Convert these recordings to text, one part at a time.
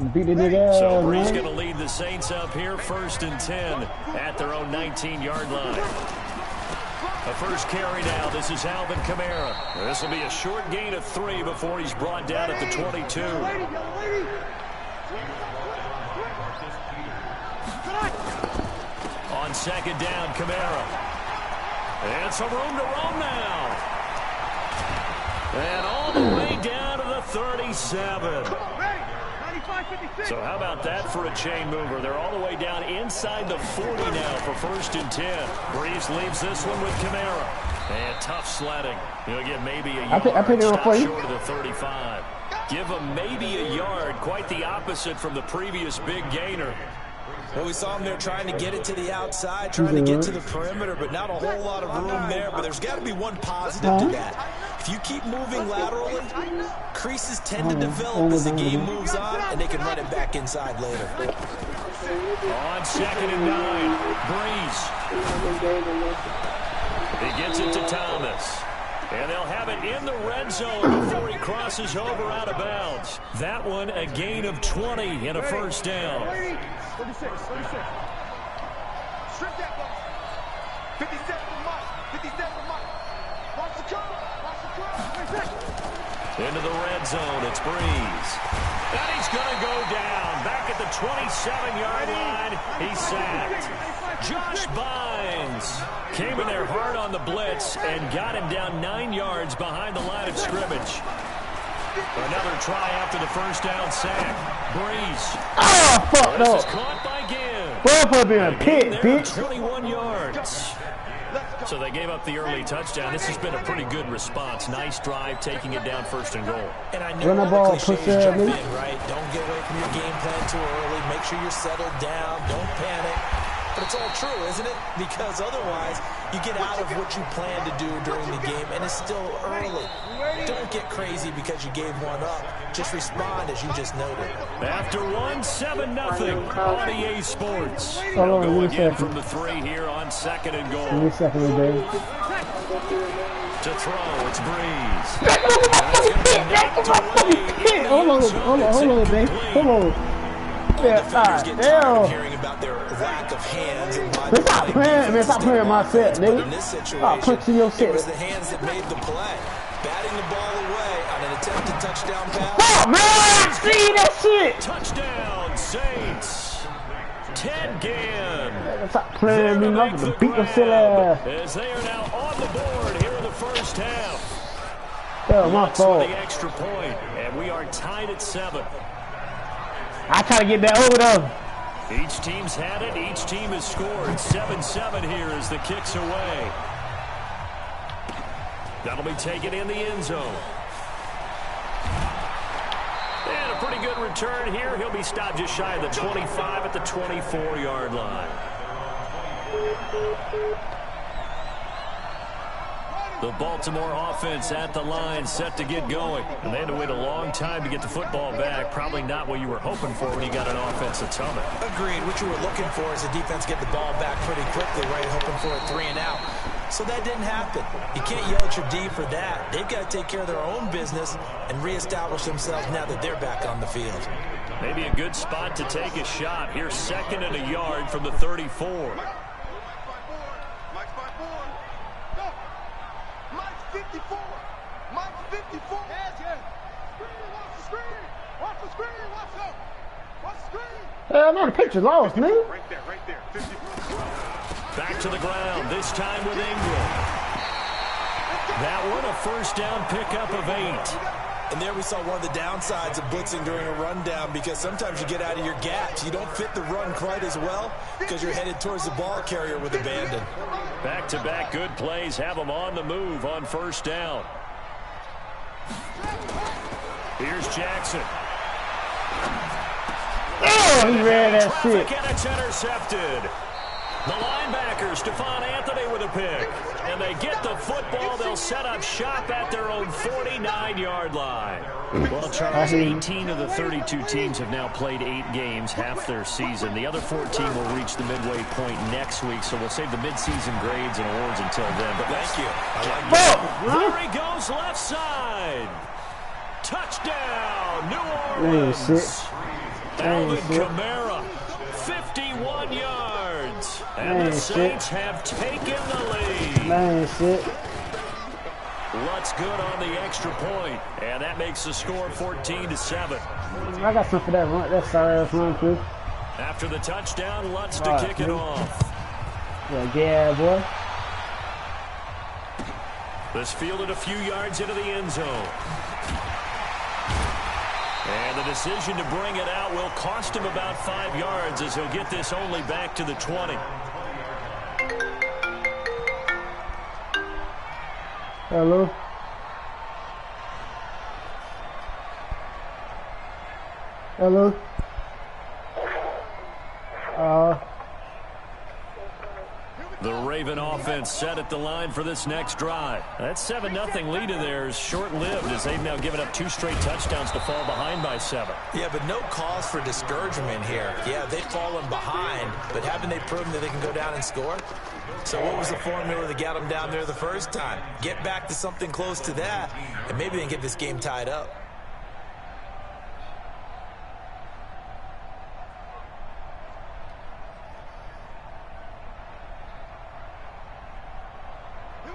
Beat the nigga. So Brees going to lead the Saints up here, 1st and 10 at their own 19-yard line. The first carry now. This is Alvin Kamara. This will be a short gain of 3 before he's brought down at the 22. On 2nd down, Kamara. And some room to roam now. And all the way down to the 37. So how about that for a chain mover? They're all the way down inside the 40 now for 1st and 10. Brees leaves this one with Kamara. And tough sledding. He'll get maybe a yard. Stop short of the 35. Give him maybe a yard. Quite the opposite from the previous big gainer. Well, we saw him there trying to get it to the outside, trying to get to the perimeter, but not a whole lot of room there. But there's got to be one positive to that. If you keep moving laterally, creases tend to develop as the game moves on, and they can run it back inside later. On 2nd and 9, Brees. He gets it to Thomas. And they'll have it in the red zone before he crosses over out of bounds. That one a gain of 20 and a 1st down. 36. Strip that ball. 57 for Mike. 57 for Mike. Watch the curve. Into the red zone, it's Brees. And he's going to go down. Back at the 27-yard line, he's sacked. Josh Bynes came in there hard on the blitz and got him down 9 yards behind the line of scrimmage. Another try after the 1st down sack. Brees. Oh, fuck no. This is caught by Gibbs. Both being picked, bitch. 21 yards. So they gave up the early touchdown. This has been a pretty good response. Nice drive, taking it down 1st and goal. And I know the ball, push jump in, right? Don't get away from your game plan too early. Make sure you're settled down. Don't panic. But it's all true, isn't it? Because otherwise, you get out of what you plan to do during the game, and it's still early. Don't get crazy because you gave one up. Just respond, as you just noted. After 1-7-0 on EA Sports. They'll go again from the 3 here on 2nd and goal. To throw, it's Brees. Hold on, babe. Hold on. Hearing about their lack of hands and stop playing, man. Stop playing my set, nigga. Stop punching your set. It was the hands that made the play. Batting the ball away on an attempted touchdown pass. Oh, man! See that shit! Touchdown, Saints. Ted Ginn. Stop playing me, man. Beat the silly ass. As they are now on the board here in the 1st half. Oh, my fault. The extra point, and we are tied at 7. I try to get that over though. Each team's had it. Each team has scored. 7-7 here as the kick's away. That'll be taken in the end zone. And a pretty good return here. He'll be stopped just shy of the 25 at the 24-yard line. The Baltimore offense at the line, set to get going. And they had to wait a long time to get the football back. Probably not what you were hoping for when you got an offense that's humming. Agreed. What you were looking for is the defense get the ball back pretty quickly, right? Hoping for a 3 and out. So that didn't happen. You can't yell at your D for that. They've got to take care of their own business and reestablish themselves now that they're back on the field. Maybe a good spot to take a shot. Here's 2nd and a yard from the 34. No, the picture's lost, man. Right there. Back to the ground, this time with Ingram. That one, a 1st down pickup of 8. And there we saw one of the downsides of blitzing during a rundown, because sometimes you get out of your gaps. You don't fit the run quite as well because you're headed towards the ball carrier with abandon. Back-to-back good plays have them on the move on 1st down. Here's Jackson. Oh, he ran that shit. And it's intercepted. The linebacker, Stephon Anthony, with a pick. And they get the football. They'll set up shop at their own 49-yard line. Well, Charles, 18 of the 32 teams have now played 8 games, half their season. The other 14 will reach the midway point next week, so we'll save the midseason grades and awards until then. But thank you. There he goes, left side. Touchdown, New Orleans. Alvin Kamara, 51 yards. And the Saints have taken the lead. Man, shit. Lutz good on the extra point, and that makes the score 14-7. I got something for that run. That sorry ass run too. After the touchdown, Lutz to kick it off. Yeah, boy. This fielded a few yards into the end zone. And the decision to bring it out will cost him about 5 yards as he'll get this only back to the 20. Hello. Hello. The Raven offense set at the line for this next drive. That 7-0 lead of theirs short-lived as they've now given up 2 straight touchdowns to fall behind by 7. Yeah, but no cause for discouragement here. Yeah, they've fallen behind, but haven't they proven that they can go down and score? So what was the formula that got them down there the first time? Get back to something close to that, and maybe they can get this game tied up.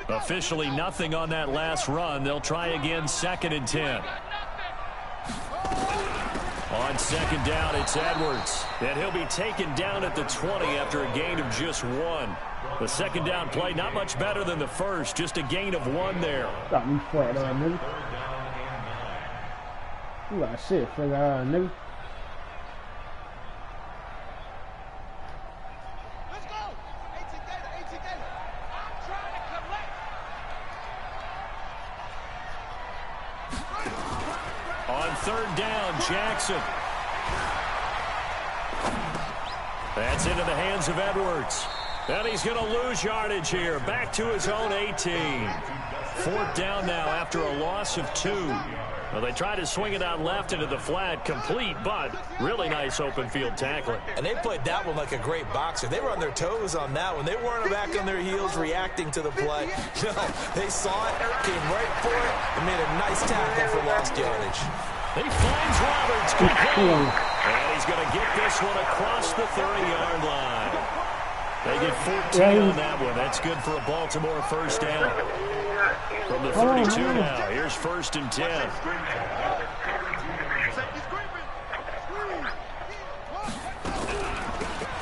Officially nothing on that last run. They'll try again 2nd and 10. On 2nd down, it's Edwards. And he'll be taken down at the 20 after a gain of just 1. The 2nd down play, not much better than the first. Just a gain of 1 there. Got me flat there, nigga. You got shit figured out, nigga. On 3rd down, Jackson. That's into the hands of Edwards. And he's going to lose yardage here. Back to his own 18. 4th down now after a loss of 2. Well, they tried to swing it out left into the flat, complete, but really nice open field tackling. And they played that one like a great boxer. They were on their toes on that one. They weren't back on their heels reacting to the play. No, they saw it, came right for it, and made a nice tackle for lost yardage. He finds Roberts complete. And he's going to get this one across the 30-yard line. They get 14 on that one. That's good for a Baltimore first down. From the 32 now, here's 1st and 10.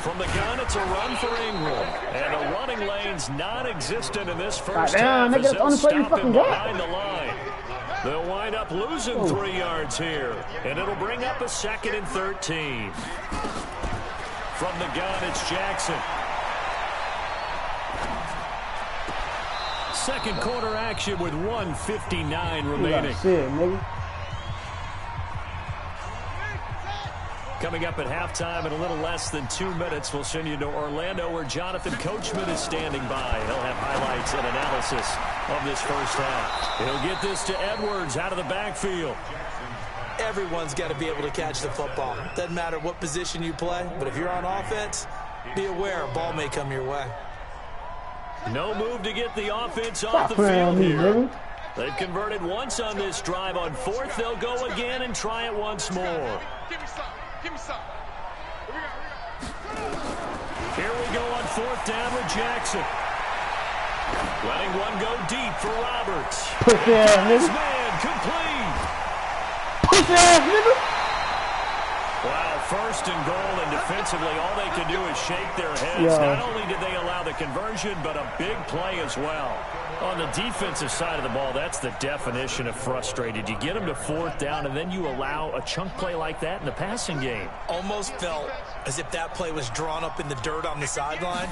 From the gun, it's a run for Ingram. And the running lane's non-existent in this first half as they'll stop him behind the line. They'll wind up losing 3 yards here. And it'll bring up a 2nd and 13. From the gun, it's Jackson. Second quarter action with 1:59 remaining. Shit, nigga. Coming up at halftime in a little less than 2 minutes, we'll send you to Orlando where Jonathan Coachman is standing by. He'll have highlights and analysis of this first half. He'll get this to Edwards out of the backfield. Everyone's got to be able to catch the football. Doesn't matter what position you play, but if you're on offense, be aware a ball may come your way. No move to get the offense off the field here. They've converted once on this drive. On 4th, they'll go again and try it once more. Give me some. Give me some. Here we go on 4th down with Jackson. Letting one go deep for Roberts. Push that ass, nigga. Man complete. Push that ass, nigga. Wow, 1st and goal, and defensively, all they can do is shake their heads. Not only did they allow the conversion, but a big play as well. On the defensive side of the ball, that's the definition of frustrated. You get them to 4th down, and then you allow a chunk play like that in the passing game. Almost felt as if that play was drawn up in the dirt on the sideline.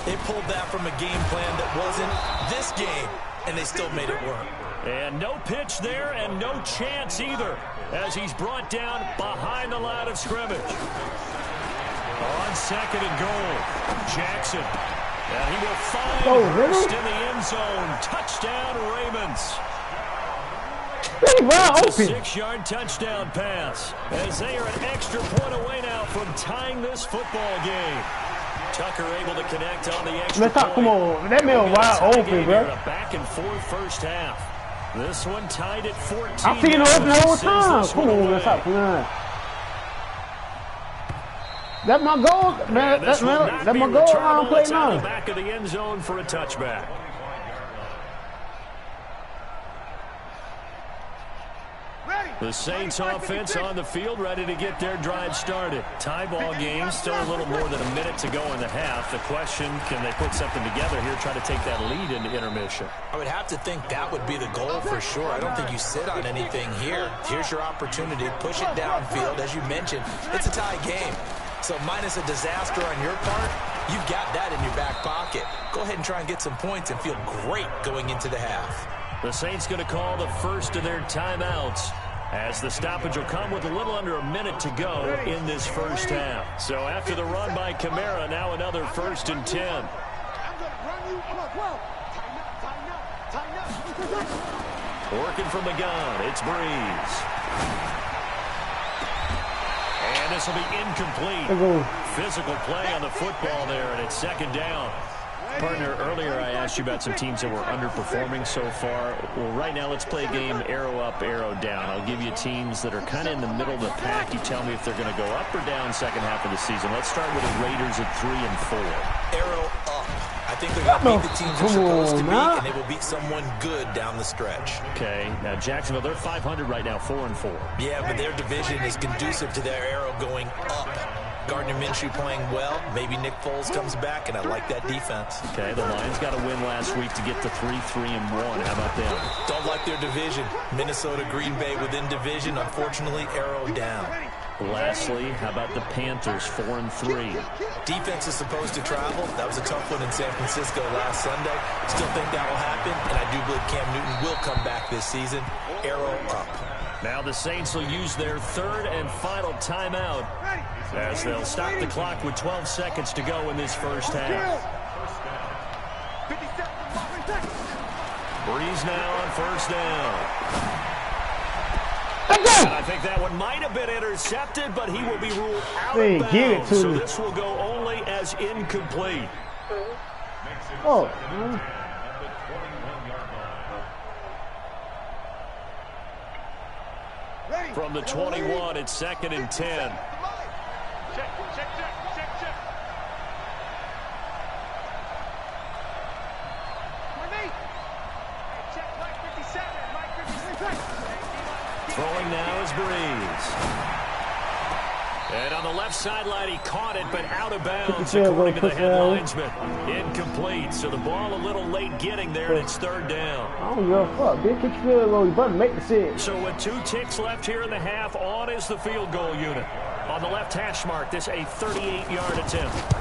They pulled that from a game plan that wasn't this game, and they still made it work. And no pitch there and no chance either as he's brought down behind the line of scrimmage. On 2nd and goal, Jackson. And he will find Hurst in the end zone. Touchdown, Ravens. It's a 6-yard touchdown pass as they are an extra point away now from tying this football game. Tucker able to connect on the extra point. Come on, that man wide open, bro. A back and forth first half. This one tied at 14. I've seen it open the whole time. Come on, let's stop playing. That's my goal, man. That's my goal. I don't play now. Back of the end zone for a touchback. The Saints offense on the field, ready to get their drive started. Tie ball game, still a little more than a minute to go in the half. The question, can they put something together here, try to take that lead into intermission? I would have to think that would be the goal for sure. I don't think you sit on anything here. Here's your opportunity. Push it downfield. As you mentioned, it's a tie game. So minus a disaster on your part, you've got that in your back pocket. Go ahead and try and get some points and feel great going into the half. The Saints going to call the first of their timeouts, as the stoppage will come with a little under a minute to go in this first half. So after the run by Kamara, now another 1st and 10. Working from the gun, it's Breeze. And this will be incomplete. Physical play on the football there, and it's 2nd down. Partner, earlier I asked you about some teams that were underperforming so far. Well, right now let's play a game arrow up, arrow down. I'll give you teams that are kind of in the middle of the pack. You tell me if they're going to go up or down second half of the season. Let's start with the Raiders at 3 and 4. Arrow up. I think they're going to beat the teams they're supposed to beat, and they will beat someone good down the stretch. Okay, now Jacksonville, they're 500 right now, 4 and 4. Yeah, but their division is conducive to their arrow going up. Gardner Minshew playing well. Maybe Nick Foles comes back, and I like that defense. Okay, the Lions got a win last week to get to 3-3 and 1. How about them? Don't like their division. Minnesota, Green Bay within division. Unfortunately, arrow down. Lastly, how about the Panthers, 4 and 3? Defense is supposed to travel. That was a tough one in San Francisco last Sunday. Still think that will happen, and I do believe Cam Newton will come back this season. Arrow up. Now the Saints will use their 3rd and final timeout, as they'll stop the clock with 12 seconds to go in this first half. Breeze now on 1st down. And I think that one might have been intercepted, but he will be ruled out of bounds. So this will go only as incomplete. Oh. From the 21, it's 2nd and 10. Throwing now is Breeze. And on the left sideline, he caught it, but out of bounds, according to the head linesman. Incomplete, so the ball a little late getting there, and it's 3rd down. I don't give a fuck. Big kick field goal. You better make the shit. So with 2 ticks left here in the half, on is the field goal unit. On the left hash mark, this a 38-yard attempt.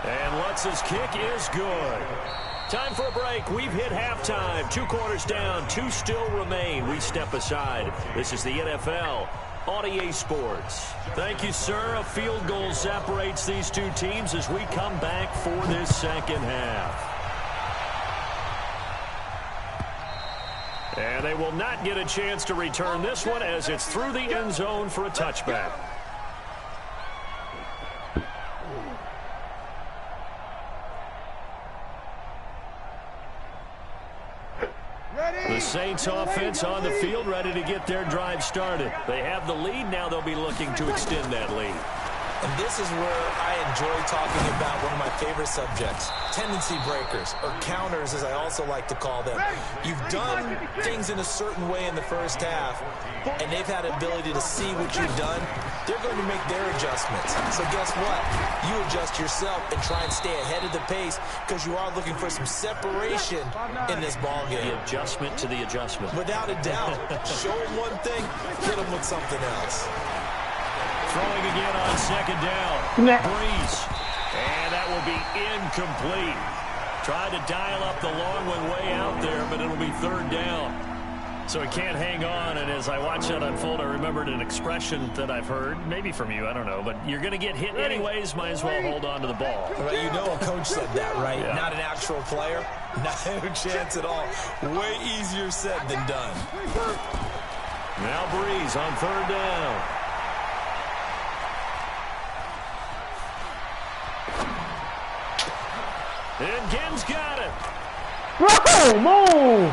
And Lutz's kick is good. Time for a break. We've hit halftime. 2 quarters down. 2 still remain. We step aside. This is the NFL on EA Sports. Thank you, sir. A field goal separates these 2 teams as we come back for this second half. And they will not get a chance to return this one as it's through the end zone for a touchback. The Saints offense on the field, ready to get their drive started. They have the lead. Now they'll be looking to extend that lead. And this is where I enjoy talking about one of my favorite subjects, tendency breakers, or counters as I also like to call them. You've done things in a certain way in the first half, and they've had an ability to see what you've done. They're going to make their adjustments. So guess what? You adjust yourself and try and stay ahead of the pace because you are looking for some separation in this ball game. The adjustment to the adjustment. Without a doubt. Show them one thing, hit them with something else. Throwing again on 2nd down. Breeze. And that will be incomplete. Tried to dial up the long one way out there, but it'll be 3rd down. So he can't hang on, and as I watch that unfold, I remembered an expression that I've heard, maybe from you, I don't know, but you're going to get hit anyways, might as well hold on to the ball. Well, you know a coach said that, right? Yeah. Not an actual player. No chance at all. Way easier said than done. Now Breeze on 3rd down. And Gibbs got it. Bro, move.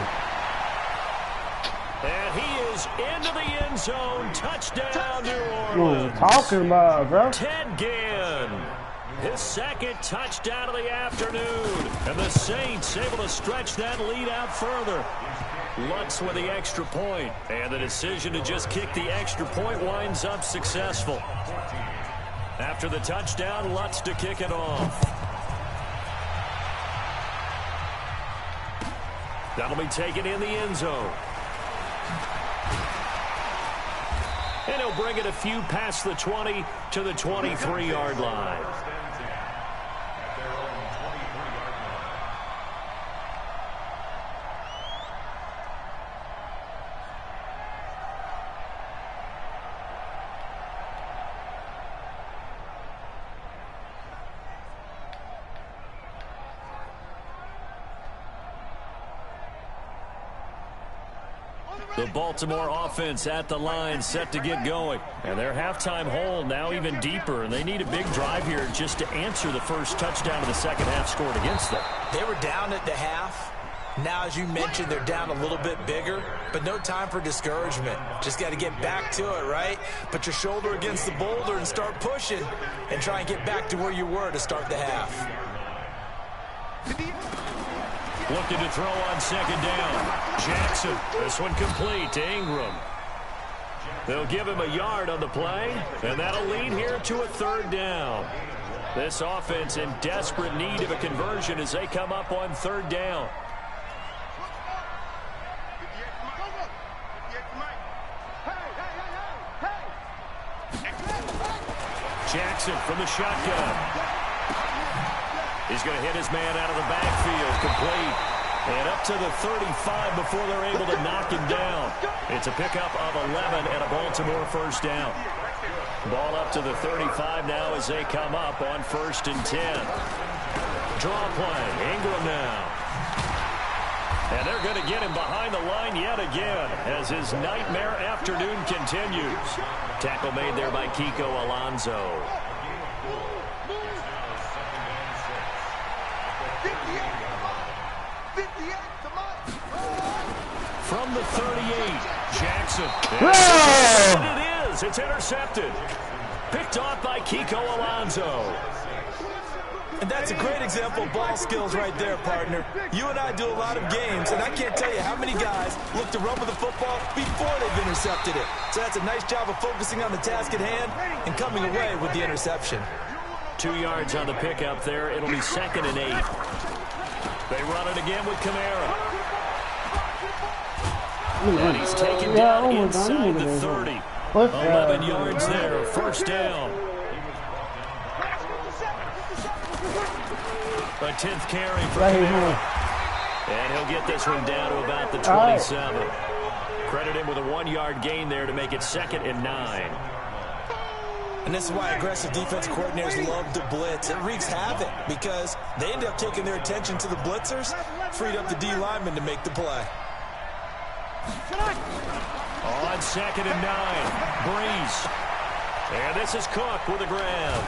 And he is goes into the end zone. Touchdown, New What are you Orleans. talking about, bro? Ted Ginn, his second touchdown of the afternoon. And the Saints able to stretch that lead out further. Lutz with the extra point. And the decision to just kick the extra point winds up successful. After the touchdown, Lutz to kick it off. That'll be taken in the end zone. And he'll bring it a few past the 20 to the 23-yard line. The Baltimore offense at the line, set to get going. And their halftime hole now even deeper, and they need a big drive here just to answer the first touchdown of the second half scored against them. They were down at the half. Now, as you mentioned, they're down a little bit bigger, but no time for discouragement. Just got to get back to it, right? Put your shoulder against the boulder and start pushing and try and get back to where you were to start the half. Looking to throw on second down. Jackson, this one complete to Ingram. They'll give him a yard on the play, and that'll lead here to a third down. This offense in desperate need of a conversion as they come up on third down. Jackson from the shotgun. He's going to hit his man out of the backfield, complete. And up to the 35 before they're able to knock him down. It's a pickup of 11 and a Baltimore first down. Ball up to the 35 now as they come up on 1st and 10. Draw play, Ingram now. And they're going to get him behind the line yet again as his nightmare afternoon continues. Tackle made there by Kiko Alonso. From the 38, Jackson. And it is. It's intercepted. Picked off by Kiko Alonso. And that's a great example of ball skills right there, partner. You and I do a lot of games, and I can't tell you how many guys look to run with the football before they've intercepted it. So that's a nice job of focusing on the task at hand and coming away with the interception. 2 yards on the pickup there. It'll be 2nd and 8. They run it again with Kamara. And he's taken down inside the 30. 11 yards there, first down. A 10th carry for Kamara. And he'll get this one down to about the 27. Credit him with a 1-yard gain there to make it 2nd and 9. And this is why aggressive defense coordinators love to blitz. It wreaks havoc because they end up taking their attention to the blitzers, freed up the D lineman to make the play. On 2nd and 9, Breeze. And this is Cook with a grab.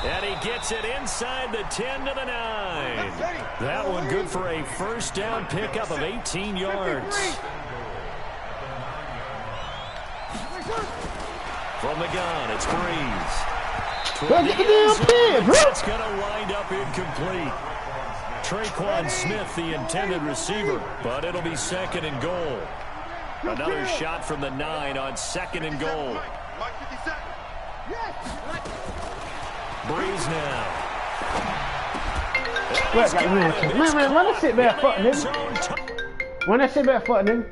And he gets it inside the 10 to the 9. That one good for a first down pickup of 18 yards. From the gun, it's Breeze. That's going to wind up incomplete. Traquan Smith, the intended receiver, but it'll be 2nd and goal. Another shot from the 9 on 2nd and goal. Breeze now. Man, run that shit back, fuck, nigga. Run that shit back, fuck, nigga.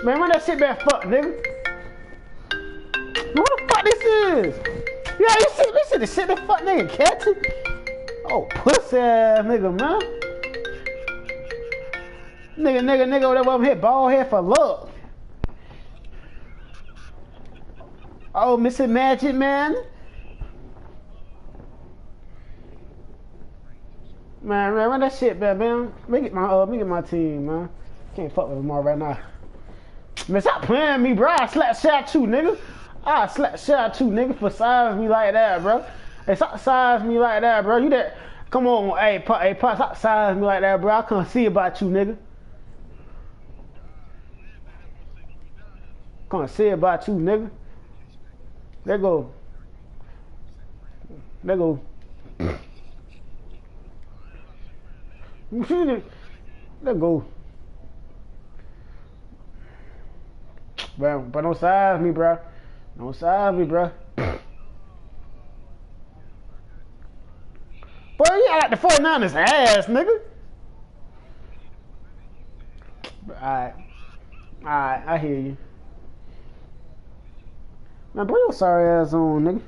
Man, run that shit back, fuck, nigga. What the fuck this is? Yeah, you see, this is the shit that fuck nigga catch it. Oh, pussy ass nigga, man. Nigga, whatever I'm hit ball head for luck. Oh, Mr. Magic, man. Man, run that shit back, man. Make it my team, man. Can't fuck with them all right now. Man, stop playing me, bro. I slap shot you, nigga. I slap shot you, nigga, for size me like that, bro. Hey, stop size me like that, bro. You that? Come on, hey, Pop, stop size me like that, bro. I can't see about you, nigga. Can't say about you, nigga. There go. There go. There go. But don't size me, bro. Don't size me, bro. Boy, you got the 49ers ass, nigga. Alright. Alright, I hear you. Man, bring your sorry ass on, nigga.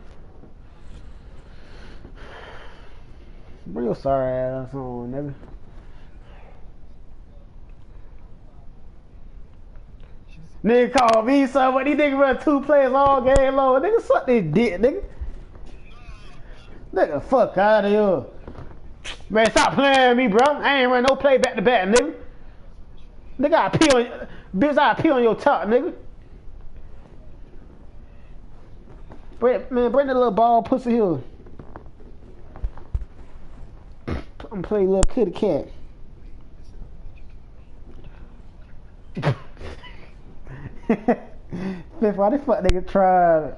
Bring your sorry ass on, nigga. Nigga called me something. These niggas run 2 plays all game long. Nigga, suck this dick, nigga. Nigga, fuck out of here. Man, stop playing with me, bro. I ain't run no play back to back, nigga. Nigga, I pee on, bitch, I pee on your top, nigga. Man, bring that little ball pussy here. I'm playing little kitty cat. Fifth, why the fuck nigga tried?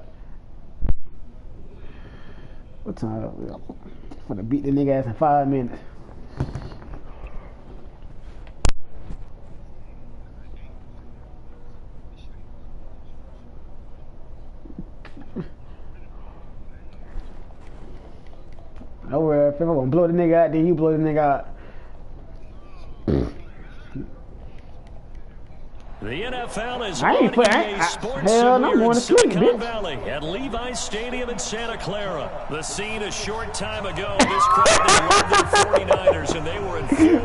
What time? I'm gonna beat the nigga ass in 5 minutes. Don't worry, if I'm gonna blow the nigga out, then you blow the nigga out. The NFL is I ain't playing. Hell no, I'm going to sleep, Silicon bitch. Valley at Levi's Stadium in Santa Clara. The scene a short time ago. This crowd that loved their 49ers, and they were in full. Hey,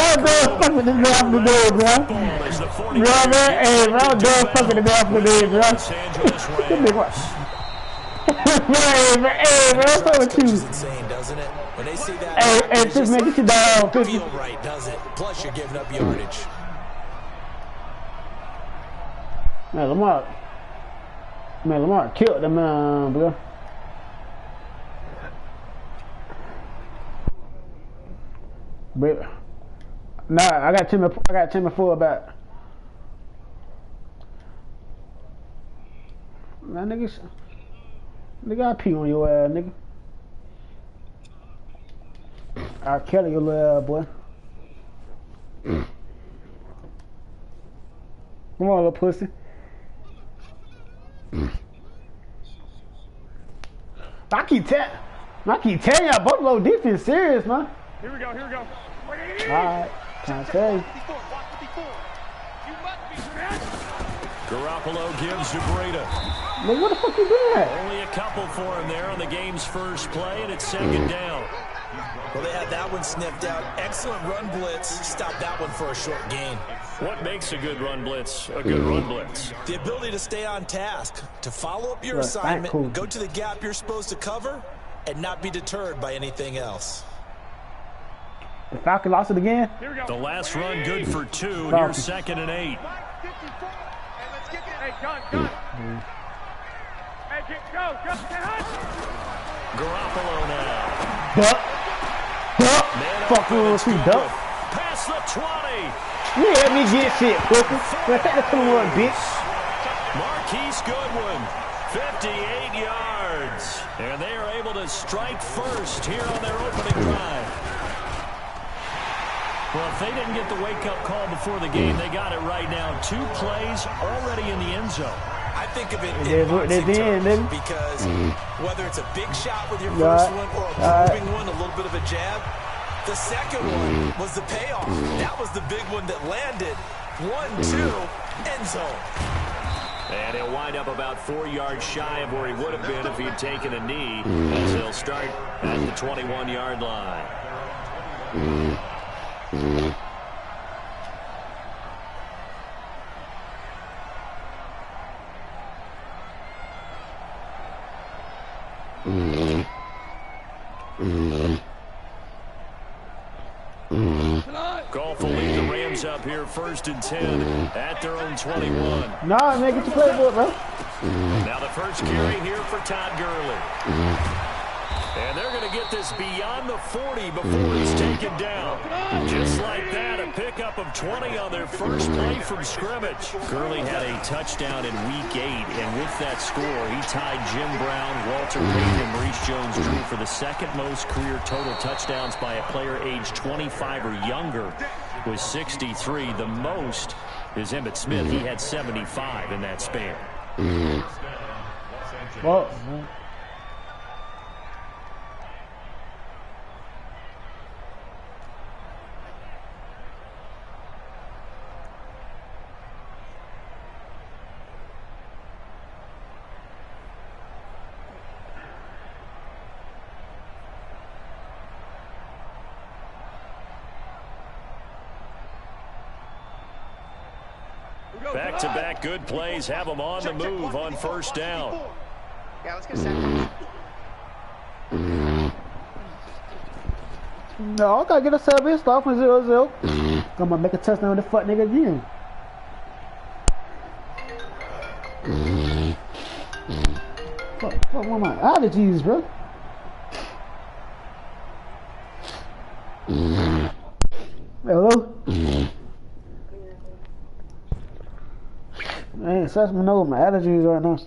bro, I'm done fucking this guy for the day, bro. Bro, man, hey, bro, I'm done fucking this guy for the day, bro. Hey, bro, fuck with you. Insane, doesn't it? When they see that, Hey, just make it your dog. feel right, does it? Plus, you're giving up yardage. Man, Lamar killed them, bro. But nah, I got Timmy fullback. Man, nigga, I pee on your ass, nigga. I'll kill your little ass, boy. Come on, little pussy. I keep telling y'all, Buffalo defense serious, man. Here we go. Alright, can't say. Garoppolo gives to Breda. Nigga, what the fuck you doing at? Only a couple for him there on the game's first play, and it's 2nd down. Well, they had that one sniffed out. Excellent run blitz. Stop that one for a short gain. What makes a good run blitz a good run blitz? The ability to stay on task, to follow up your assignment, go to the gap you're supposed to cover, and not be deterred by anything else. The Falcons lost it again? The last run good for 2. Here's 2nd and 8. Hey, gun. Hey, go. Garoppolo now. Duck. Fuck you, duck. Past the 20. You let me get shit, pussy. Man, take the 21, bitch. Marquise Goodwin, 58 yards. And they are able to strike first here on their opening drive. Well, if they didn't get the wake-up call before the game, they got it right now. 2 plays already in the end zone. I think of it in boxing terms because whether it's a big shot with your first one or a moving one, a little bit of a jab, the second one was the payoff. That was the big one that landed. 1-2, end zone. And he'll wind up about 4 yards shy of where he would have been if he had taken a knee, as he'll start at the 21-yard line. Goff will lead the Rams up here 1st and 10 at their own 21. Nah, man, get your playbook, bro. Now the first carry here for Todd Gurley. And they're going to get this beyond the 40 before it's taken down. Just like that, a pickup of 20 on their first play from scrimmage. Gurley had a touchdown in Week 8, and with that score, he tied Jim Brown, Walter Payton, and Maurice Jones-Drew for the second most career total touchdowns by a player aged 25 or younger with 63. The most is Emmitt Smith. He had 75 in that span. Well, Back-to-back good plays have them on the move on first down. Yeah, let's get set. no, I gotta get a 7 start from 0-0. I'm gonna make a touchdown with the fuck nigga again. Fuck, what my allergies, bro? Hello? Man, such me know my allergies right now.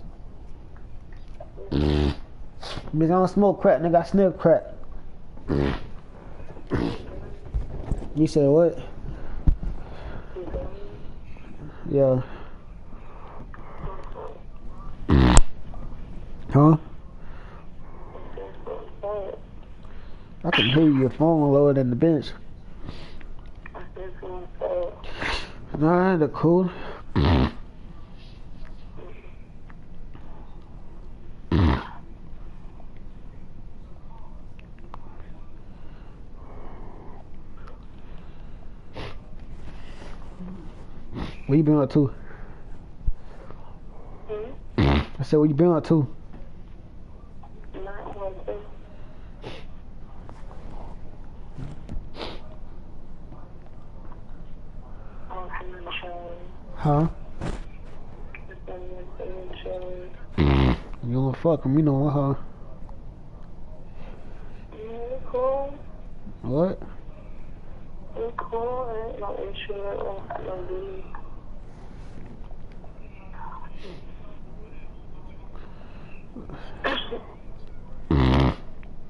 Bitch, I don't smoke crack, nigga. I sniff crack. You said what? Yeah. Huh? I can hear your phone lower than the bench. Alright, that's cool. Where you been up to? I said, where you been up to? Huh? You don't fuck with me no more, huh? Cool. What? I'm cool. I ain't no issue. I don't have no leave.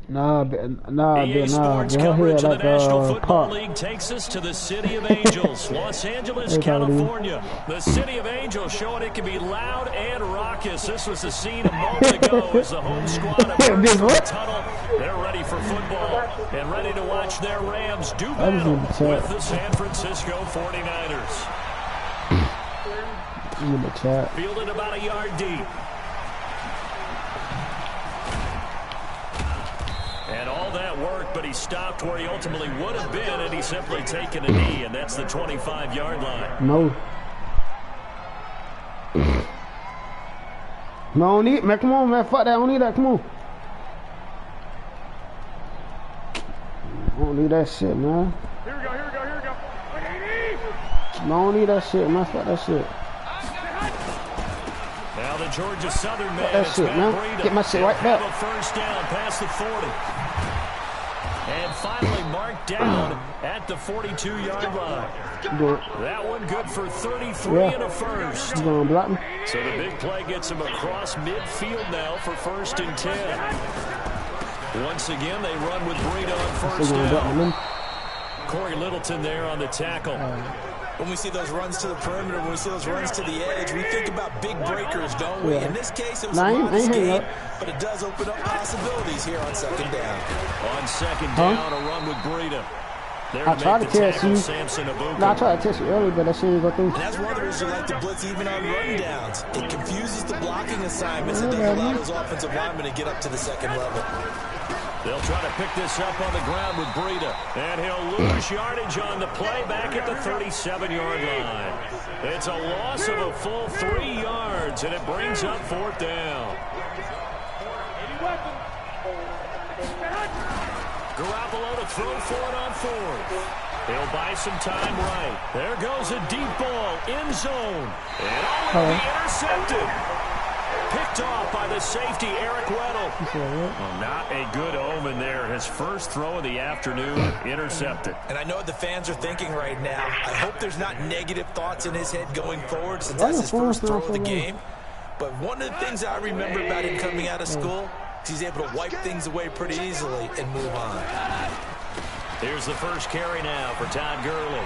EA Sports coverage of the National Football League takes us to the City of Angels, Los Angeles, California. The City of Angels showing it can be loud and raucous. This was the scene a moment ago as the home squad emerged from the tunnel. They're ready for football and ready to watch their Rams do battle with the San Francisco 49ers. Fielded about a yard deep. And all that work, but he stopped where he ultimately would have been, and he's simply taken a knee, and that's the 25-yard line. No. No, I don't need, man. Come on, man. Fuck that. I don't need that. Come on. I don't need that shit, man. Here we go, here we go, here we go. No, I don't need that shit, man. Fuck that shit. Now the Georgia Southern man, that shit, man. Get my shit right back. First down past the 40. And finally marked down at the 42-yard line. That one good for 33 and a first. You gonna block me? So the big play gets him across midfield now for 1st and 10. Once again, they run with Breida on first down. Corey Littleton there on the tackle. When we see those runs to the perimeter, when we see those runs to the edge, we think about big breakers, don't we? In this case, it was a modest game, but it does open up possibilities here on 2nd down. On 2nd down, a run with Breida. I tried to test you. No, I tried to test you earlier, but that shit didn't go through. And that's one of the reasons you like to blitz even on rundowns. It confuses the blocking assignments and doesn't allow those offensive linemen to get up to the 2nd level. They'll try to pick this up on the ground with Breida. And he'll lose yardage on the play back at the 37-yard line. It's a loss of a full 3 yards, and it brings up 4th down. Garoppolo to throw for it on 4th. He'll buy some time right. There goes a deep ball, end zone. And all will be intercepted. Picked off by the safety, Eric Weddle. Well, not a good omen there. His first throw of the afternoon intercepted. And I know what the fans are thinking right now. I hope there's not negative thoughts in his head going forward since that's his first throw of the game. But one of the things I remember about him coming out of school is he's able to wipe things away pretty easily and move on. Here's the first carry now for Todd Gurley.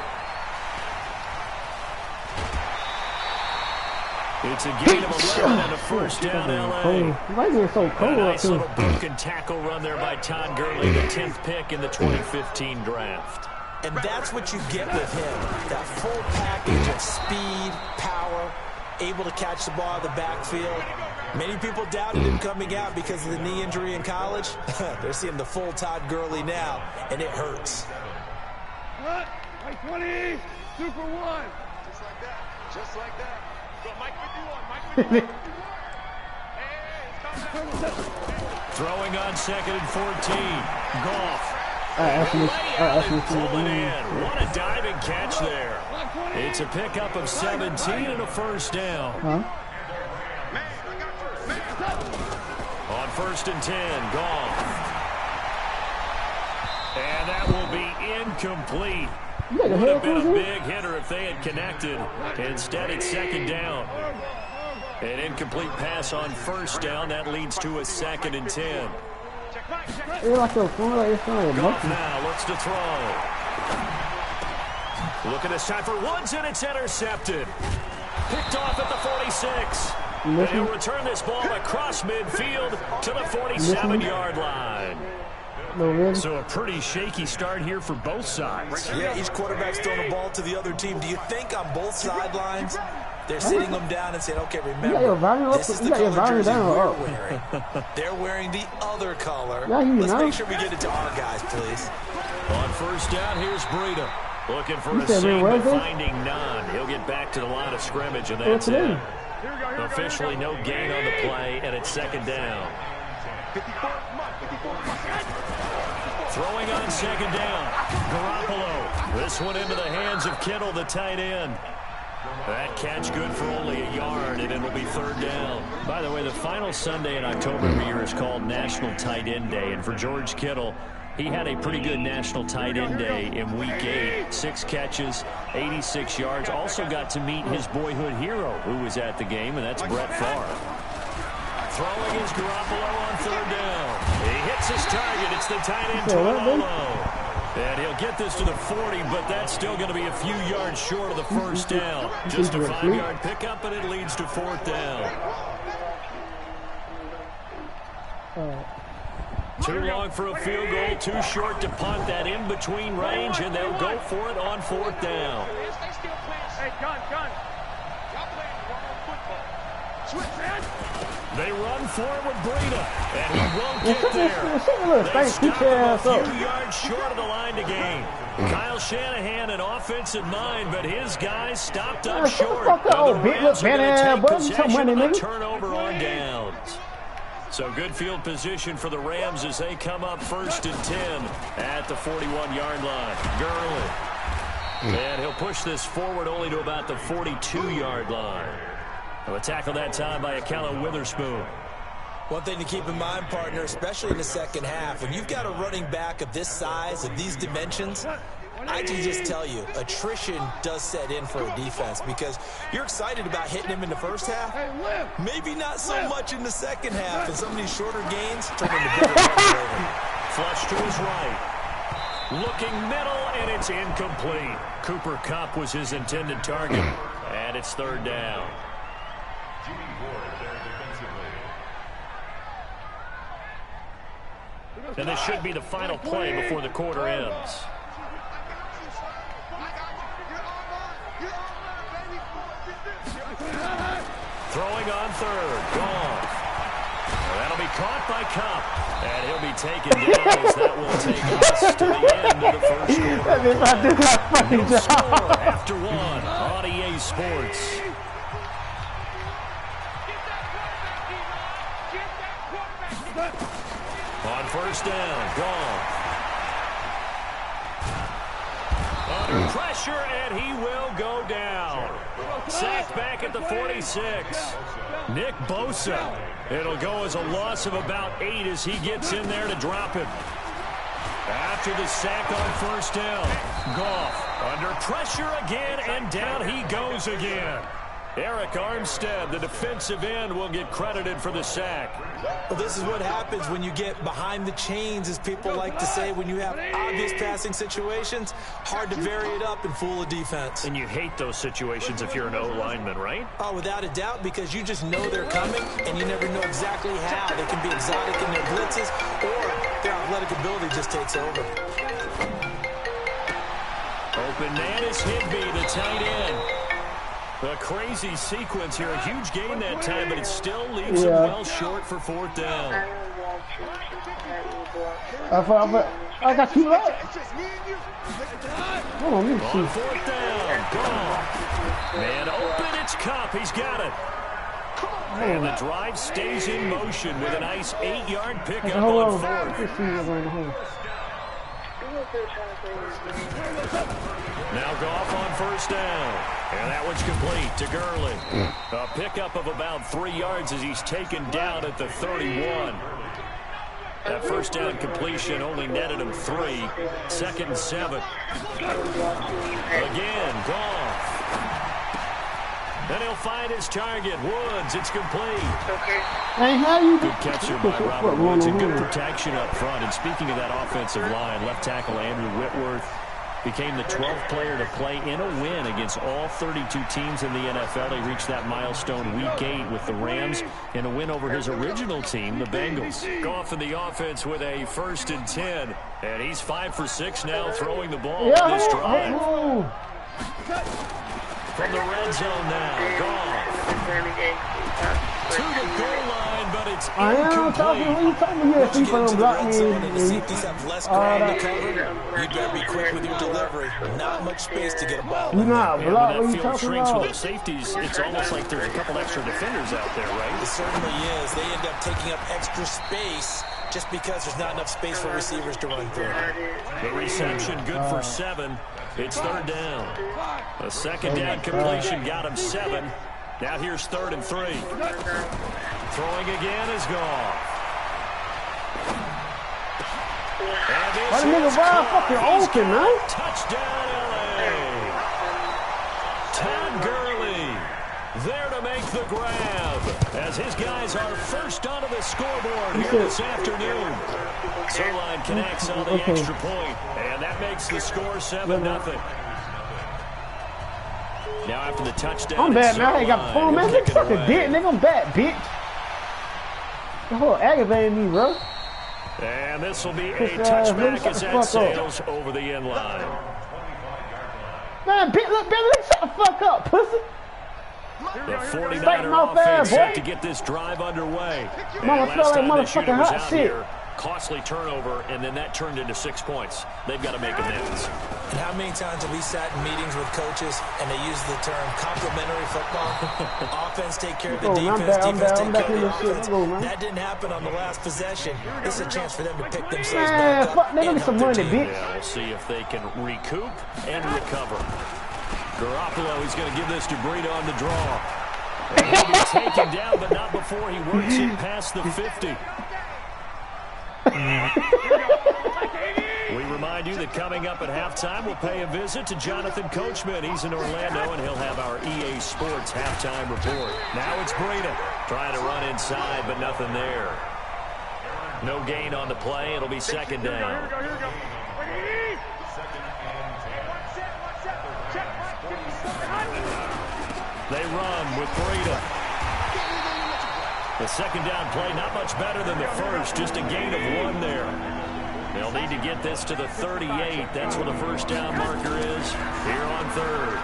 It's a gain of 11 and a first down, L.A. Why is it so cold? A nice little broken tackle run there by Todd Gurley, the 10th pick in the 2015 draft. And that's what you get with him, that full package of speed, power, able to catch the ball in the backfield. Many people doubted him coming out because of the knee injury in college. They're seeing the full Todd Gurley now, and it hurts. Cut. Right 20. Super one. Just like that. Just like that. Go Mike 51. Mike 51. Throwing on 2nd and 14. Goff. Pulling in. What a diving catch there. It's a pickup of 17 and a first down. On 1st and 10, Goff. And that will be incomplete. Would have been a big hitter if they had connected. Instead, it's 2nd down. An incomplete pass on 1st down. That leads to a 2nd and 10. Goff now looks to throw. Look at this time for Woods, and it's intercepted. Picked off at the 46. And he'll return this ball across midfield to the 47-yard line. So a pretty shaky start here for both sides. Yeah, each quarterback's throwing a ball to the other team. Do you think on both sidelines they're sitting them down and saying, okay, remember, this is the color jersey we're wearing. They're wearing the other color. Let's make sure we get it to our guys, please. On 1st down, here's Breida. Looking for a seam, but finding none. He'll get back to the line of scrimmage, and that's it. Officially no gain on the play, and it's 2nd down. Throwing on 2nd down, Garoppolo. This one into the hands of Kittle, the tight end. That catch good for only a yard, and it'll be 3rd down. By the way, the final Sunday in October every year is called National Tight End Day, and for George Kittle, he had a pretty good National Tight End Day in Week 8. 6 catches, 86 yards. Also got to meet his boyhood hero who was at the game, and that's Brett Favre. Throwing is Garoppolo on 3rd down. He hits his target. It's the tight end, Toronto. And he'll get this to the 40, but that's still going to be a few yards short of the 1st down. Just a 5-yard pickup, and it leads to 4th down. Too long for a field goal, too short to punt. That in-between range, and they'll go for it on 4th down. Hey, gun. Y'all playing wrong football. Switch, man. They run for it with Breida, and he won't get there. They stop him a few yards short of the line to gain. Kyle Shanahan, an offensive mind, but his guys stopped up short. The Rams are going to take possession of a turnover on downs. So good field position for the Rams as they come up 1st and 10 at the 41-yard line. Gurley. And he'll push this forward only to about the 42-yard line. A tackle that time by Akella Witherspoon. One thing to keep in mind, partner, especially in the 2nd half, when you've got a running back of this size, of these dimensions, I can just tell you, attrition does set in for a defense because you're excited about hitting him in the 1st half. Maybe not so much in the 2nd half, and some of these shorter gains turn into bigger runs. Flush to his right. Looking middle, and it's incomplete. Cooper Kupp was his intended target, and it's 3rd down. And this should be the final play before the quarter ends. Throwing on 3rd. Goff. That'll be caught by Kupp. And he'll be taken down as that will take us to the end of the 1st quarter. No score after 1 on EA Sports. On 1st down, Goff. Under pressure, and he will go down. Sacked back at the 46. Nick Bosa. It'll go as a loss of about 8 as he gets in there to drop him. After the sack on first down, Goff under pressure again, and down he goes again. Eric Armstead, the defensive end, will get credited for the sack. Well, this is what happens when you get behind the chains, as people like to say. When you have obvious passing situations, hard to vary it up and fool a defense. And you hate those situations if you're an O-lineman, right? Oh, without a doubt, because you just know they're coming, and you never know exactly how. They can be exotic in their blitzes, or their athletic ability just takes over. Open man is Higbee, the tight end. A crazy sequence here. A huge gain that time, but it still leaves him well short for fourth down. I got you up. Hold on, let me see. On fourth down, Goff. Man open, it's Cup. He's got it. And the drive stays in motion with a nice 8-yard pickup on fourth. Now Goff on first down. And that one's complete to Gurley. A pickup of about 3 yards as he's taken down at the 31. That first down completion only netted him 3. 2nd and 7. Again, Goff. Then he'll find his target. Woods, it's complete. Hey, how you Good catch there by Robert Woods, and good protection up front. And speaking of that offensive line, left tackle Andrew Whitworth became the 12th player to play in a win against all 32 teams in the NFL. He reached that milestone week 8 with the Rams in a win over his original team, the Bengals. Goff in the offense with a 1st and 10. And he's 5 for 6 now throwing the ball in this drive. From the red zone now, Goff. To the goal line, but it's incomplete. Once you get into the red zone and the safeties have less ground to cover, you better be quick with your delivery. Not much space to get a ball. You're not When that field shrinks with those safeties, it's almost like there's a couple extra defenders out there, right? It certainly is. They end up taking up extra space just because there's not enough space for receivers to run through. The reception good for 7. It's 3rd down. A 2nd down completion got him 7. Now here's 3rd and 3. Throwing again is Goff. Why the nigga wide fucking open, man? Touchdown, LA. Todd Gurley there to make the grab as his guys are first onto the scoreboard here this afternoon. Sirline connects on the extra point, and that makes the score 7-0. Now after the touchdown, I'm bad, man. I ain't got phone, man. Nigga, suck a dick, nigga. I'm bad, bitch. The whole aggravating me, bro. And this will be a touchback as that sails over the end line. Man, bitch, look, bitch, shut the fuck up, pussy. The 49er offense set to get this drive underway. And last time the shooter was out here, costly turnover, and then that turned into 6 points. They've got to make amends. And how many times have we sat in meetings with coaches and they use the term complementary football? Offense take care of the defense, defense take care of the offense. That didn't happen on the last possession. This is a chance for them to pick themselves back up. Fuck, nigga, get some money, bitch. Yeah, we'll see if they can recoup and recover. Garoppolo, he's going to give this to Breida on the draw. And he'll be taken down, but not before he works it past the 50. We remind you that coming up at halftime, we'll pay a visit to Jonathan Coachman. He's in Orlando, and he'll have our EA Sports halftime report. Now it's Breida trying to run inside, but nothing there. No gain on the play. It'll be 2nd down. They run with Breida. The 2nd down play, not much better than the first, just a gain of 1 there. They'll need to get this to the 38. That's where the first down marker is here on 3rd.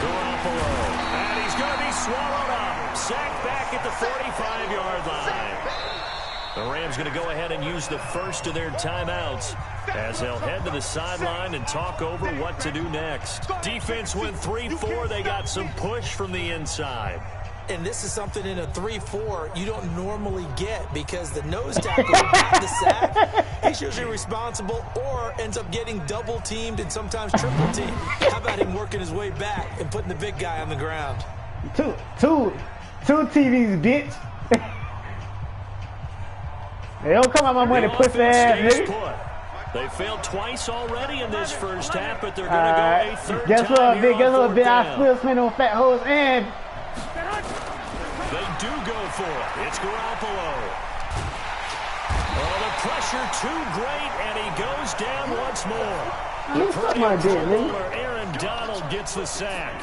Garoppolo, and he's going to be swallowed up. Sacked back at the 45-yard line. The Rams going to go ahead and use the first of their timeouts as they'll head to the sideline and talk over what to do next. Defense went 3-4. They got some push from the inside. And this is something in a 3-4 you don't normally get because the nose tackle who got the sack, he's usually responsible or ends up getting double-teamed and sometimes triple-teamed. How about him working his way back and putting the big guy on the ground? 2 TVs, bitch. They don't come out my money, pussy ass nigga. They failed twice already in this first half, but they're going to go a third Guess time what, here bitch? Guess on what, bitch? fourth I down. still spend on fat hoes and They do go for it. It's Garoppolo. Oh, the pressure too great, and he goes down once more. nigga, suck my dick, nigga. Aaron Donald gets the sack.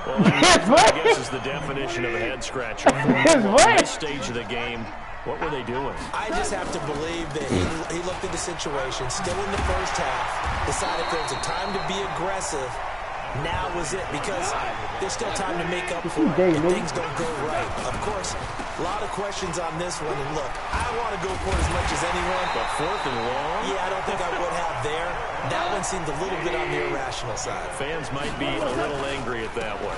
Well, that, I guess is the definition of a head scratcher. At this stage of the game, what were they doing? I just have to believe that he looked at the situation, still in the first half, decided there was a time to be aggressive. Now was it, because there's still time to make up for it if things don't go right. Of course, a lot of questions on this one, and look, I want to go for it as much as anyone. But fourth and long? Yeah, I don't think I would have there. That one seemed a little bit on the irrational side. Fans might be a little angry at that one.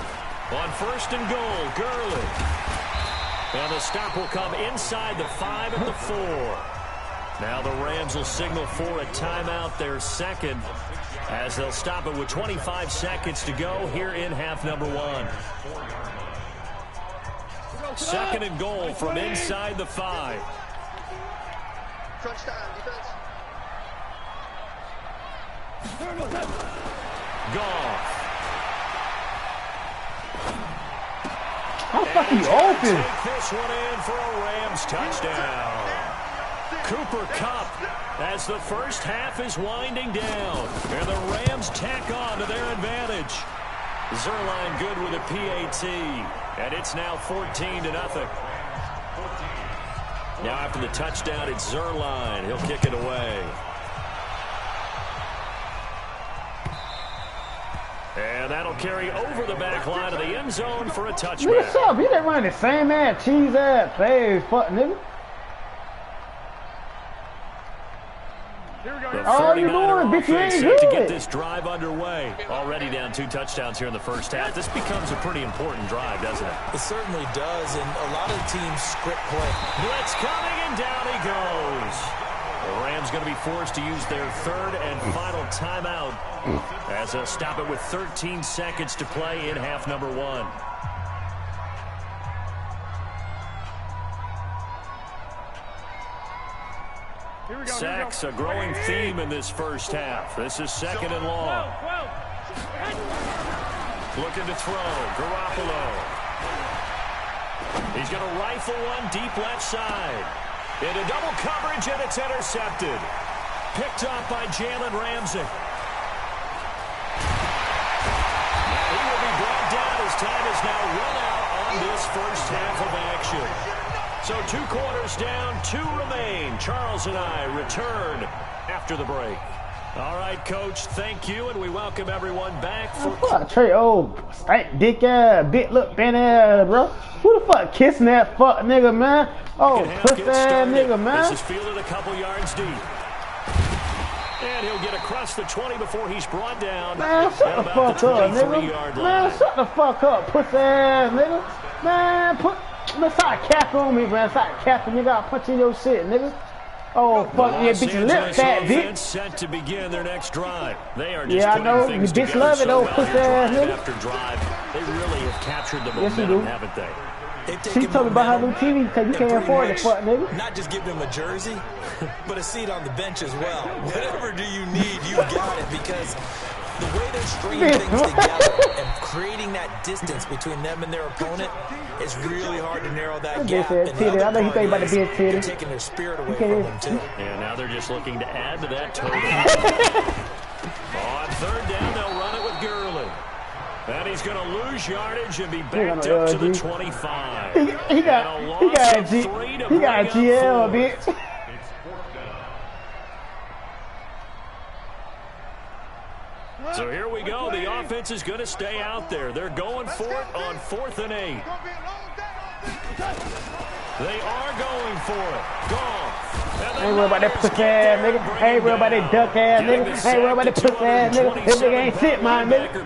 On first and goal, Gurley. And the stop will come inside the 5 at the 4. Now the Rams will signal for a timeout, their second, as they'll stop it with 25 seconds to go here in half number 1. Second and goal from inside the 5. Crunch time, defense. Goff. how the fuck you open? Take this one in for a Rams touchdown. Cooper Kupp as the first half is winding down. And the Rams tack on to their advantage. Zerline good with a PAT. And it's now 14-0. Now after the touchdown, it's Zerline. He'll kick it away. And that'll carry over the back line of the end zone for a touchback. Nigga, shut up. You done run the same ass cheese ass plays, fuck nigga. All you doing, bitch, you ain't set to get good. this drive underway. Already down 2 touchdowns here in the first half. This becomes a pretty important drive, doesn't it? It certainly does, and a lot of teams script play. Blitz coming, and down he goes. The Rams going to be forced to use their third and final timeout as they'll stop it with 13 seconds to play in half number 1. Sacks, a growing theme in this first half. This is second and long. Looking to throw. Garoppolo. He's going to rifle one deep left side. Into double coverage, and it's intercepted. Picked off by Jalen Ramsey. He will be brought down as time is now run out on this first half of action. So 2 quarters down, 2 remain. Charles and I return after the break. All right, Coach, thank you, and we welcome everyone back for... Fuck Trey, stank dick ass, bit look bent ass, bro. Who the fuck kissing that fuck nigga, man? Oh, pussy ass nigga, man. This is fielded a couple yards deep. And he'll get across the 20 before he's brought down. Man, shut the fuck up, nigga. Man, shut the fuck up, pussy ass nigga. Man, stop capping on me, man. Stop capping, nigga. I'll punch in your shit, nigga. Oh, fuck yeah, bitch, lip fat, bitch. Set to begin their next drive. They are just yeah, I know. You bitch love it, though, pussy ass nigga. After drive, they really have captured the momentum, haven't they? She told me about her new TV because you can't afford it, fuck nigga. Not just giving him a jersey, but a seat on the bench as well. Whatever do you need, you got it, because the way they're stringing things together and creating that distance between them and their opponent is really hard to narrow that gap. And I know you think about the bitch titty. they're taking their spirit away from them, too. And now they're just looking to add to that total. On third down, they'll run it with Gurley. And he's going to lose yardage and be backed up to the 25. He got GL, bitch. So here we go. The offense is going to stay out there. They're going for it on 4th and 8. They are going for it. Goff. Ain't worried about that pussy ass nigga. Ain't worried about that duck ass nigga. Ain't worried about that pussy ass nigga. This nigga ain't shit, my nigga.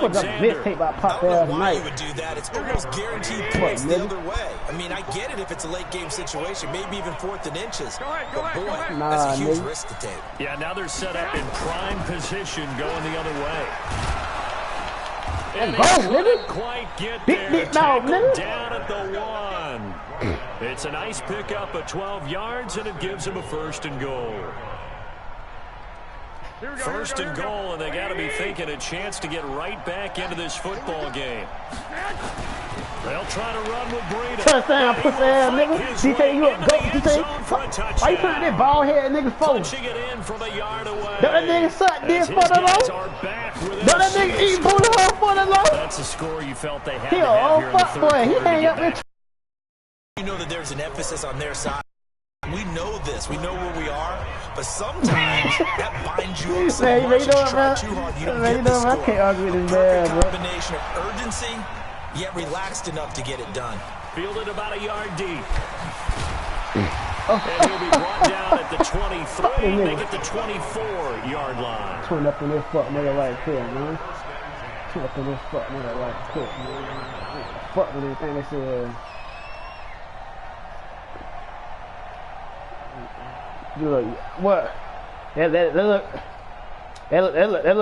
What's up, this tape by pop ass Why you night? would do that? It's almost guaranteed points the other way. I mean, I get it if it's a late game situation, maybe even 4th and inches. But boy, that's a huge risk to take. Yeah, now they're set up in prime position going the other way. And go, he nigga. couldn't quite get there. Big dog, Tackled nigga. down at the 1. It's a nice pickup of 12 yards, and it gives him a 1st and goal. First and goal, and they got to be thinking a chance to get right back into this football game. They'll try to run with Breida. Touchdown, pussy ass nigga. DJ, you a goat, DJ. Why you putting that ball head nigga for? Punching it in from a yard away. Don't that nigga suck this for the low? Don't that nigga eat booty hole for the low? That's a score you felt they had He to a have old here in the fuck third boy. quarter He to hang get up there. back. You know that there's an emphasis on their side. We know this. We know where we are. But sometimes that binds you up so Man, much. you know You what, try man? too hard, you don't Man, get you the know what? I score. can't argue with this Perfect man, bro. combination of urgency, yet relaxed enough to get it done. Fielded about a yard deep. And he'll be brought down at the 23. Make it the 24-yard line. Turn up in this fuck nigga right quick, man. Turn up in this fuck nigga right quick, man. Fuck with anything they said. Look, what? That little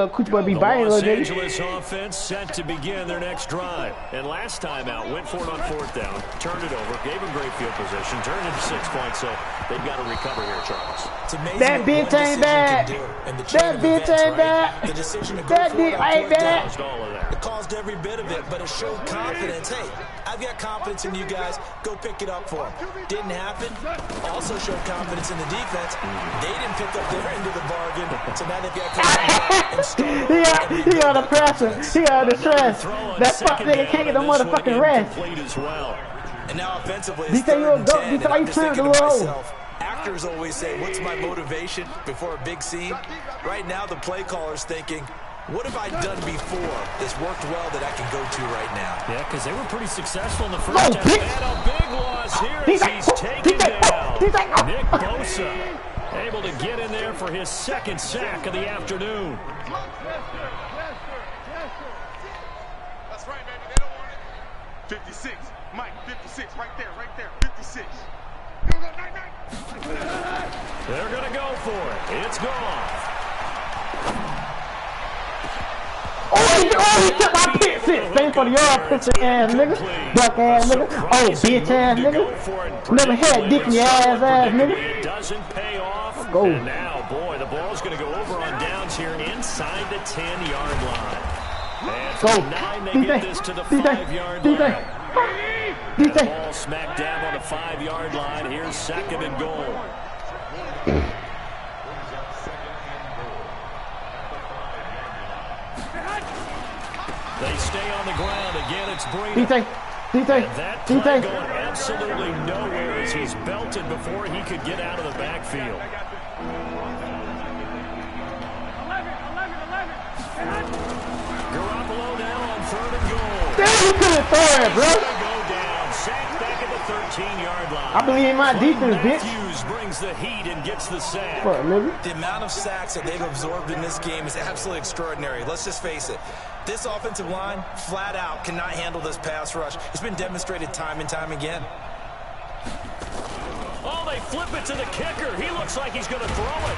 coochie boy be The biting Los little nigga. Angeles offense set to begin their next drive. And last time out, went for it on 4th down, turned it over, gave him great field position, turned it to 6 points, so they've got to recover here, Charles. It's amazing That what bitch one ain't decision bad. can do, and the chain That of bitch events, ain't right? bad. The decision to go That for bitch it on ain't 4th down. bad. Caused all of that. It caused every bit of it, but it showed confidence. Hey, I've got confidence in you guys. Go pick it up for them. Didn't happen. Also showed confidence in the defense. They didn't pick up their end of the bargain, so now they've got to come back and start over. He got the pressure. He got the stress. That fuck nigga can't get no motherfucking rest. And now offensively, He it's say you a 3rd and goat. 10, He and say, why I'm you just turn thinking the to low? myself, actors always say, what's my motivation before a big scene? Right now, the play caller's thinking, what have I done before that's worked well that I can go to right now? Yeah, because they were pretty successful in the first No, half. bitch. And a big loss here He's as like, he's oh, taken he's like, oh, down. he's like, oh. Nick Bosa able to get in there for his 2nd sack of the afternoon. That's right, baby. They don't want it. 56. Mike, 56. Right there. 56. They're going to go for it. It's gone. He took my pick six. Thanks for the yard, pussy ass nigga. Duck ass nigga. Oh, bitch ass nigga. Never had dick in your ass nigga. It doesn't pay off. Go. And now, boy, the ball's going to go over on downs here inside the 10-yard line. And Go. from 9, they get this to the 5-yard line. And the ball smacked down on the 5-yard line. Here's 2nd and goal. They stay on the ground. Again, it's Breida. And that play going absolutely nowhere as he's belted before he could get out of the backfield. Garoppolo now on 3rd and goal. Damn, you couldn't throw it, bro. Go down. Sacked back at the 13-yard line. I believe in my defense, bitch. Matthews brings the heat and gets the sack. Fuck, nigga. The amount of sacks that they've absorbed in this game is absolutely extraordinary. Let's just face it. This offensive line, flat out, cannot handle this pass rush. It's been demonstrated time and time again. Oh, they flip it to the kicker. He looks like he's going to throw it.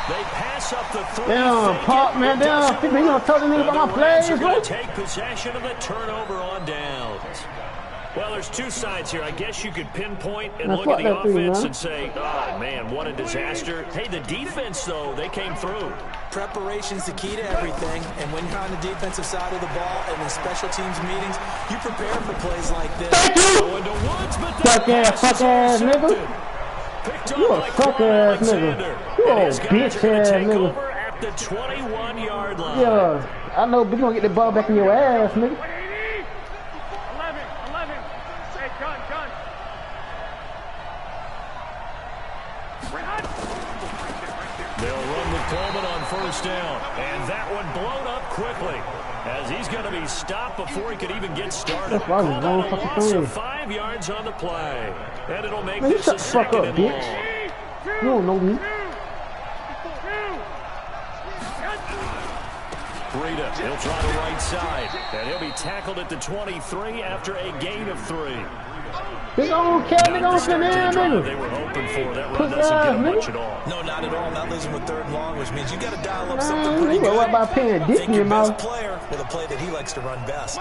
They pass up the 3. Damn, Pop, man, damn. People, you gonna tell the nigga about my plays, Are bro? going to take possession of the turnover on downs. Well, there's two sides here. I guess you could pinpoint and Now, look fuck at the that thing, offense man. and say, oh, man, what a disaster. Hey, the defense, though, they came through. Preparation's the key to everything, and when you're on the defensive side of the ball and in special teams meetings, you prepare for plays like this. Thank you. Going to Woods, but Suck ass, fuck ass, nigga. Picked You up a by suck Quan ass nigga. Alexander. You And a his guys bitch are gonna ass take nigga. over at the 21-yard line. Yeah, I know, but you gonna get the ball back in your ass, nigga. 11. Hey, gun. They'll run with Coleman on 1st down. And that one blown up quickly as he's going to be stopped before he could even get started. That's why I was Called wrong out a fucking loss thing. of 5 yards on the play. And it'll make Man, you this shut a the fuck 2nd up, and bitch. long. You don't know me. Breida, he'll try the right side. And he'll be tackled at the 23 after a gain of 3. Nigga don't care, nigga don't sit down, They nigga. were hoping for that run doesn't get much at all. No, not at all. Not losing with 3rd and long, which means you got to dial up Man, something pretty good. what about paying dick Think in your your best mouth? player with a play that he likes to run best.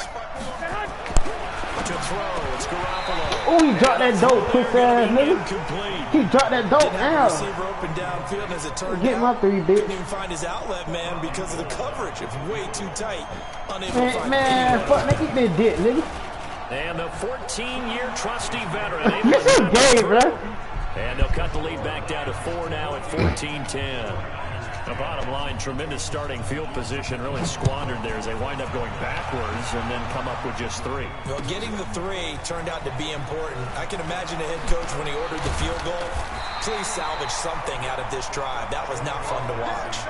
To throw, it's Garoppolo. Oh, he dropped that dope, pussy ass nigga. Incomplete. He dropped that dope Didn't have a down. receiver open downfield, and as it turned Get out, my 3, bitch. couldn't even find his outlet man because of the coverage. It's way too tight. Unable to find Man, anyone. fuck, nigga, eat that dick, nigga. And the 14-year trusty veteran. able This to is run gay, through. bro. And they'll cut the lead back down to 4 now at 14-10. The bottom line, tremendous starting field position, really squandered there as they wind up going backwards and then come up with just 3. Well, getting the 3 turned out to be important. I can imagine the head coach when he ordered the field goal. Please salvage something out of this drive. That was not fun to watch.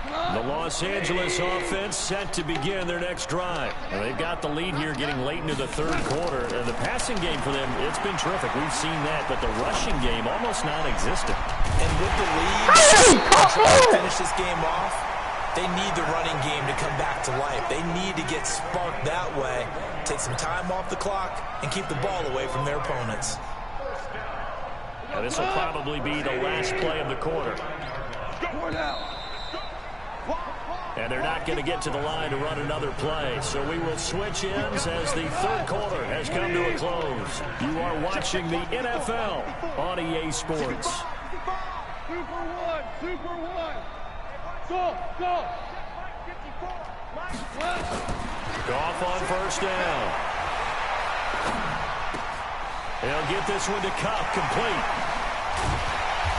The Los Angeles offense set to begin their next drive. And they've got the lead here getting late into the 3rd quarter. And the passing game for them, it's been terrific. We've seen that, but the rushing game almost non-existent. And with the lead, trying to finish this game off, they need the running game to come back to life. They need to get sparked that way, take some time off the clock, and keep the ball away from their opponents. Now, this will probably be the last play of the quarter. And they're not going to get to the line to run another play. So we will switch ends as the 3rd quarter has come to a close. You are watching the NFL on EA Sports. Super one. Go. Goff on 1st down. He'll get this one to Kupp, complete.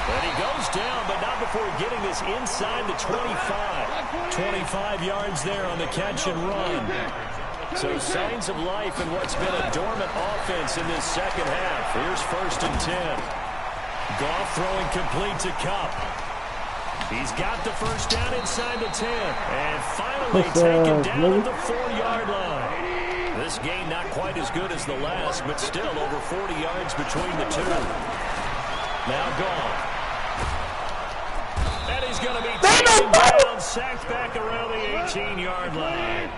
And he goes down, but not before getting this inside the 25. 25 yards there on the catch and run. So signs of life in what's been a dormant offense in this 2nd half. Here's 1st and 10. Goff throwing complete to Kupp. He's got the 1st down inside the 10. And finally taken down at the 4-yard line. This game not quite as good as the last, but still over 40 yards between the two. Now Goff. And he's going to be taken down, sacked back around the 18-yard line.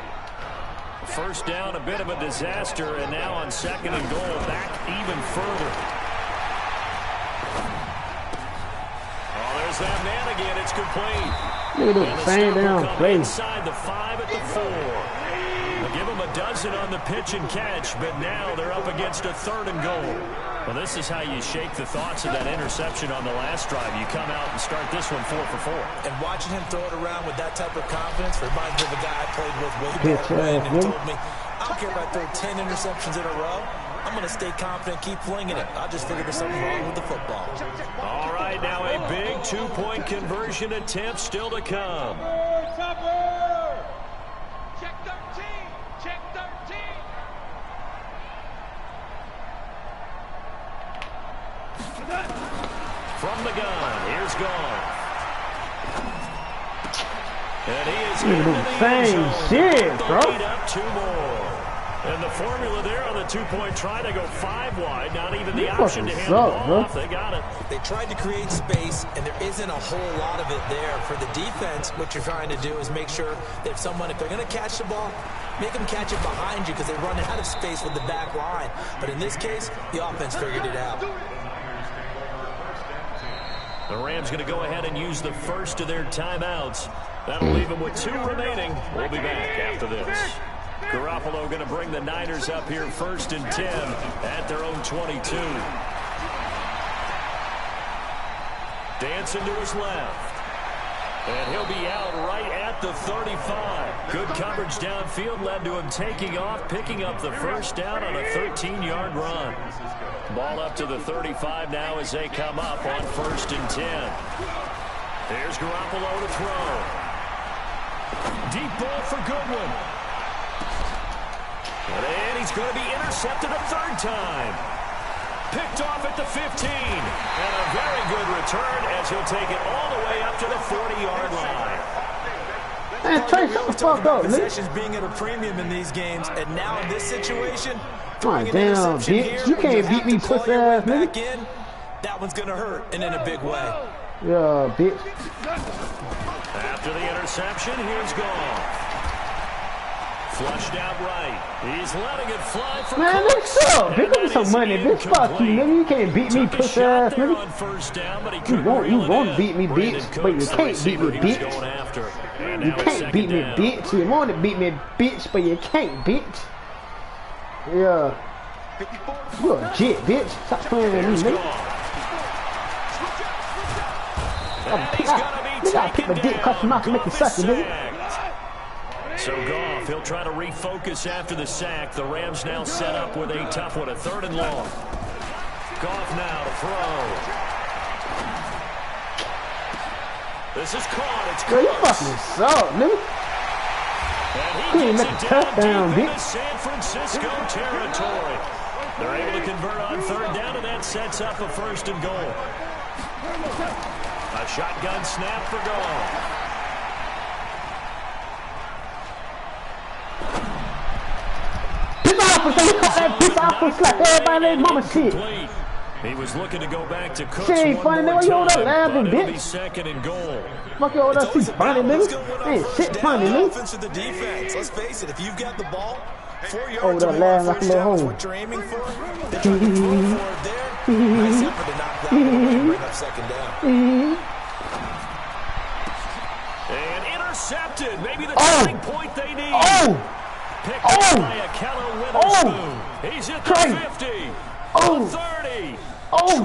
1st down, a bit of a disaster, and now on 2nd and goal, back even further. Oh, there's that man again. It's complete. Look at the same damn play. Inside the 5 at the 4. They'll give him a dozen on the pitch and catch, but now they're up against a 3rd and goal. Well, this is how you shake the thoughts of that interception on the last drive. You come out and start this one 4 for 4. And watching him throw it around with that type of confidence reminds me of a guy I played with way back when, and told me, I don't care if I throw 10 interceptions in a row. I'm going to stay confident, keep flinging it. I just figured there's something wrong with the football. All right, now a big 2-point conversion attempt still to come. Check 13. From the gun, here's Goff. And he is into the same shit, bro. Lead up 2 more. And the formula there on the 2-point try to go 5 wide. Not even the option to hand the ball off. They got it. They tried to create space, and there isn't a whole lot of it there. For the defense, what you're trying to do is make sure that if they're going to catch the ball, make them catch it behind you because they run out of space with the back line. But in this case, the offense figured it out. The Rams going to go ahead and use the first of their timeouts. That'll leave them with 2 remaining. We'll be back after this. Garoppolo going to bring the Niners up here 1st and 10 at their own 22. Dancing to his left. And he'll be out right at the 35. Good coverage downfield led to him taking off, picking up the 1st down on a 13-yard run. Ball up to the 35 now as they come up on 1st and 10. There's Garoppolo to throw. Deep ball for Goodwin. And he's going to be intercepted a 3rd time. Picked off at the 15. And a very good return as he'll take it all the way up to the 40-yard line. Man, Trey, shut the fuck up, nigga. Possessions being at a premium in these games, and now in this situation, My damn, bitch. You can't beat me, pussy ass nigga. in, that one's going to hurt, and in a big way. Yeah, bitch. After the interception, here's Goff. Flushed out right. He's letting it fly for Man, Cooks. nigga, shut up. Bitch, give me some money, bitch. Fuck you, nigga. You can't beat me, pussy ass, nigga. On first down, but he You won't beat me, bitch. But you can't beat me, bitch. You can't beat me, bitch. You want to beat me, bitch, but you can't, bitch. Yeah. You a jit, bitch. Stop playing with me, nigga. Nigga, I pick my dick, cut your mouth and make it suck, nigga. So Goff, he'll try to refocus after the sack. The Rams now set up with a tough one, a 3rd and long. Goff now to throw. This is caught. It's Girl, you fucking suck, nigga. And he You ain't gets make a it down touchdown, deep into bitch. San Francisco territory. They're able to convert on 3rd down, and that sets up a 1st and goal. A shotgun snap for Goff. Piss off for slap everybody in mama shit. He was looking to go back to Cooks. Shit ain't funny, nigga. You over there laughing, bitch. 2nd and goal. Fuck you over there, shit funny, nigga. Ain't shit funny, nigga. Offense to the defense. Let's face it, if you've got the ball, 4 yards Over there or more laughing like a first little down is hoe. what you're aiming for. They tried to throw for it there. Nice effort to knock that one away and bring up 2nd down. And intercepted. Maybe the turning point they need. Picked up by Akello Witherspoon. He's at the 50. The 30. 20.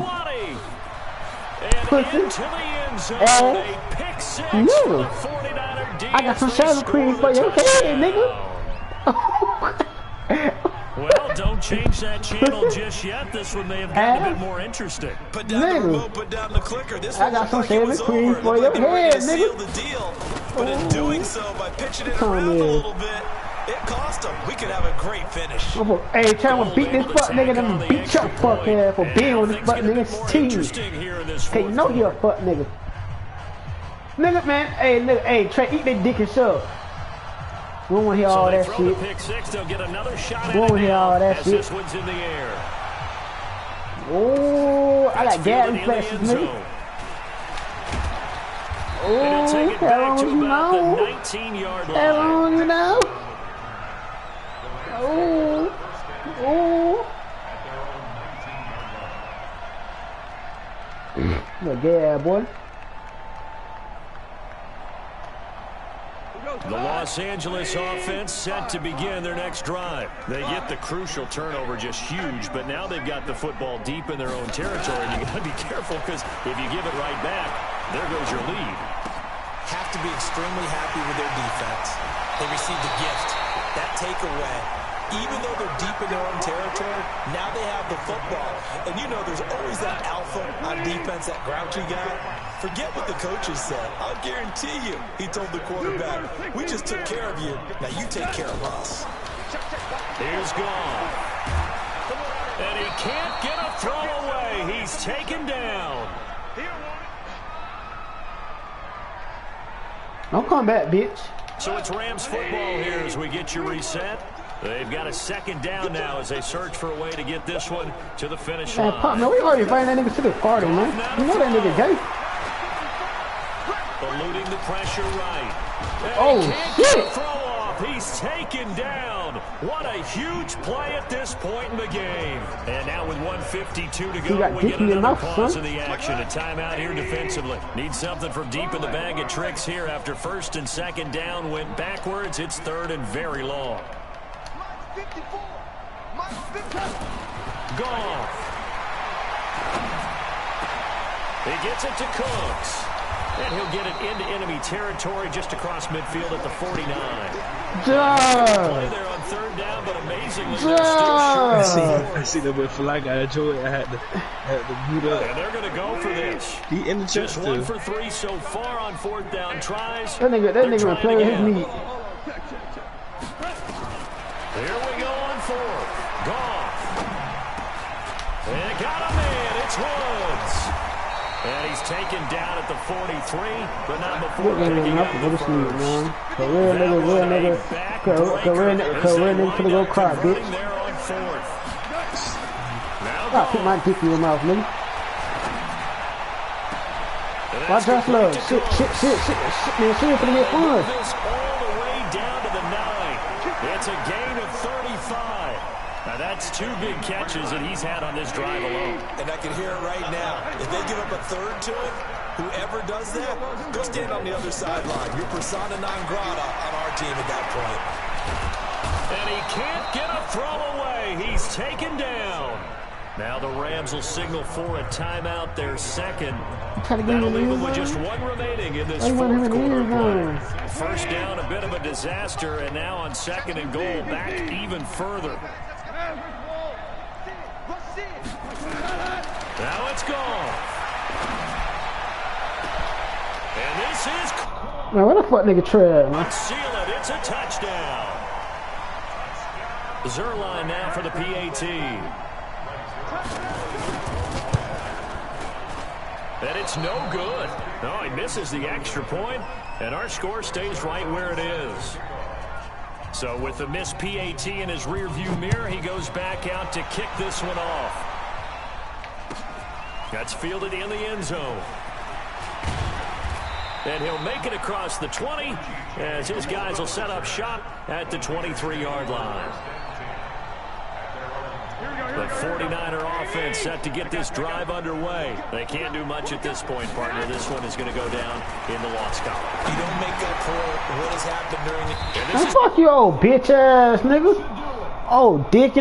And into the end zone. A pick 6 for the 49er defense. I got some shaving cream for you. Hey, nigga. Well, don't change that channel just yet. This one may have gotten a bit more interesting. Put down the remote, put down the clicker. This I one got looked some like it was shaving cream over. It for looked like your they were ready head, to seal nigga. the deal. But in doing so, by pitching it around a little bit, it cost them. We could have a great finish. Hey, trying to beat this fuck nigga, then beat your fuck ass for being on this fuck nigga's team. Hey, you know you're a fuck nigga. Nigga, man, hey, Trey, eat that dick and shove. We don't want to hear all that shit. We don't want to hear all that shit. This one's in the air. Oh, I got gas reflexes, nigga. Oh, how long you know? 19-yard line. How long you know? Oh. Look, yeah, boy. The Los Angeles offense set to begin their next drive. They get the crucial turnover, just huge, but now they've got the football deep in their own territory, and you got to be careful because if you give it right back, there goes your lead. Have to be extremely happy with their defense. They received a gift. That takeaway, even though they're deep in their own territory, now they have the football. And you know there's always that alpha on defense, that grouchy guy. Forget what the coaches said. I'll guarantee you, he told the quarterback, we just took care of you. Now you take care of us. Here's Goff. And he can't get a throw away. He's taken down. Don't come back, bitch. So it's Rams football here as we get you reset. They've got a 2nd down now as they search for a way to get this one to the finish line. Man, Pop, man, we already inviting that nigga to this party, man. You know that nigga gay. Eluding the pressure right. And Oh, he can't shit. get a throw off. He's taken down. What a huge play at this point in the game. And now with 1:52 to go, we get another pause in the action. A timeout here defensively. Need something from deep in the bag of tricks here after 1st and 2nd down went backwards. It's 3rd and very long. Goff. He gets it to Cooks. And he'll get it into enemy territory just across midfield at the 49. Play there on 3rd down, but amazingly, they're still short. I see that with flag. I enjoy it. I had to boot up. And they're going to go for this. He in the Just chest 1 for 3 so far on 4th down tries. That nigga will play with his meat. Here we go on 4th. Goff. And got a man. It's Woods. And he's taken down at the 43, but not before picking up the first. Career nigga finna go cry, bitch. There on 4th. I'll put my dick in your mouth, nigga. Watch that slow. Shit, man. Shit finna get fun. All the way down to the 9. It's It's a gain of 35. Now, that's 2 big catches that he's had on this drive alone. And I can hear it right now. If they give up a third to him, whoever does that, go stand on the other sideline. You're persona non grata on our team at that point. And he can't get a throw away. He's taken down. Now the Rams will signal for a timeout, their second. That'll leave them with just 1 remaining in this fourth quarter play. First down, a bit of a disaster, and now on 2nd and goal, back even further. Now it's gone. And this is... Man, what the fuck nigga Trev, man? Seal it. It's a touchdown. Zerline now for the PAT. And it's no good. No, he misses the extra point, and our score stays right where it is. So with the missed PAT in his rearview mirror, he goes back out to kick this one off. That's fielded in the end zone. And he'll make it across the 20 as his guys will set up shop at the 23-yard line. The 49er offense set to get this drive underway. They can't do much at this point, partner. This one is going to go down in the loss column. You don't make up for what has happened during the... Fuck you, old bitch ass nigga. Oh, dick.